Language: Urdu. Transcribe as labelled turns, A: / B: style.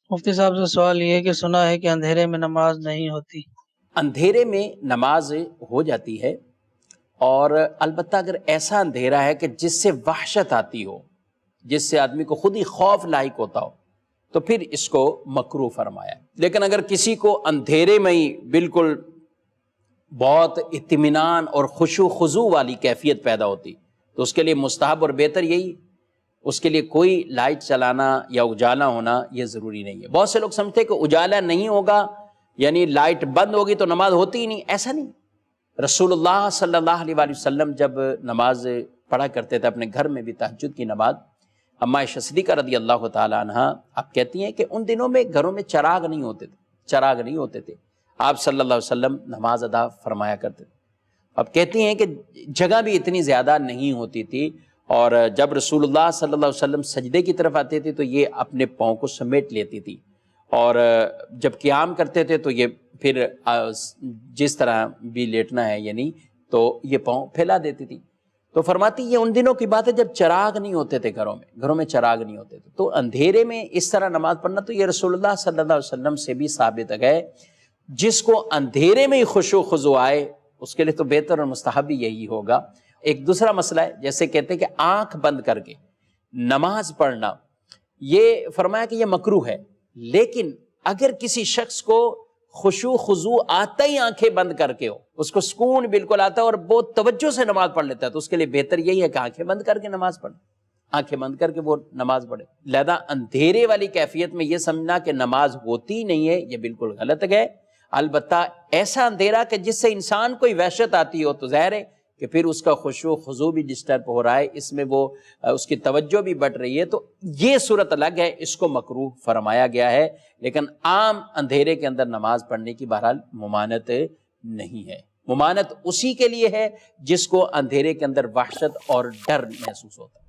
A: مفتی صاحب سے سوال یہ ہے کہ سنا ہے کہ اندھیرے میں نماز نہیں ہوتی۔
B: اندھیرے میں نماز ہو جاتی ہے، اور البتہ اگر ایسا اندھیرا ہے کہ جس سے وحشت آتی ہو، جس سے آدمی کو خود ہی خوف لاحق ہوتا ہو، تو پھر اس کو مکروہ فرمایا۔ لیکن اگر کسی کو اندھیرے میں ہی بالکل بہت اطمینان اور خشوع خضوع والی کیفیت پیدا ہوتی تو اس کے لیے مستحب اور بہتر یہی، اس کے لیے کوئی لائٹ چلانا یا اجالا ہونا یہ ضروری نہیں ہے۔ بہت سے لوگ سمجھتے کہ اجالا نہیں ہوگا یعنی لائٹ بند ہوگی تو نماز ہوتی ہی نہیں، ایسا نہیں۔ رسول اللہ صلی اللہ علیہ وآلہ وسلم جب نماز پڑھا کرتے تھے اپنے گھر میں بھی، تہجد کی نماز، اماں عائشہ صدیقہ رضی اللہ تعالی عنہ آپ کہتی ہیں کہ ان دنوں میں گھروں میں چراغ نہیں ہوتے تھے، آپ صلی اللہ علیہ وسلم نماز ادا فرمایا کرتے تھے۔ اب کہتی ہیں کہ جگہ بھی اتنی زیادہ نہیں ہوتی تھی، اور جب رسول اللہ صلی اللہ علیہ وسلم سجدے کی طرف آتے تھے تو یہ اپنے پاؤں کو سمیٹ لیتی تھی، اور جب قیام کرتے تھے تو یہ پھر جس طرح بھی لیٹنا ہے یعنی تو یہ پاؤں پھیلا دیتی تھی۔ تو فرماتی یہ ان دنوں کی بات ہے جب چراغ نہیں ہوتے تھے، گھروں میں چراغ نہیں ہوتے تھے، تو اندھیرے میں اس طرح نماز پڑھنا تو یہ رسول اللہ صلی اللہ علیہ وسلم سے بھی ثابت ہے۔ جس کو اندھیرے میں ہی خشوع خضوع آئے اس کے لیے تو بہتر اور مستحب بھی یہی ہوگا۔ ایک دوسرا مسئلہ ہے، جیسے کہتے ہیں کہ آنکھ بند کر کے نماز پڑھنا، یہ فرمایا کہ یہ مکروہ ہے، لیکن اگر کسی شخص کو خشوع خضوع آتا ہی آنکھیں بند کر کے ہو، اس کو سکون بالکل آتا ہے اور بہت توجہ سے نماز پڑھ لیتا ہے، تو اس کے لیے بہتر یہی ہے کہ آنکھیں بند کر کے نماز پڑھے، آنکھیں بند کر کے وہ نماز پڑھے۔ لہذا اندھیرے والی کیفیت میں یہ سمجھنا کہ نماز ہوتی نہیں ہے یہ بالکل غلط ہے۔ البتہ ایسا اندھیرا کہ جس سے انسان کوئی وحشت آتی ہو تو ظاہر ہے کہ پھر اس کا خشوع خضوع بھی ڈسٹرب ہو رہا ہے، اس میں وہ اس کی توجہ بھی بڑھ رہی ہے، تو یہ صورت الگ ہے، اس کو مکروہ فرمایا گیا ہے۔ لیکن عام اندھیرے کے اندر نماز پڑھنے کی بہرحال ممانعت نہیں ہے۔ ممانعت اسی کے لیے ہے جس کو اندھیرے کے اندر وحشت اور ڈر محسوس ہوتا ہے۔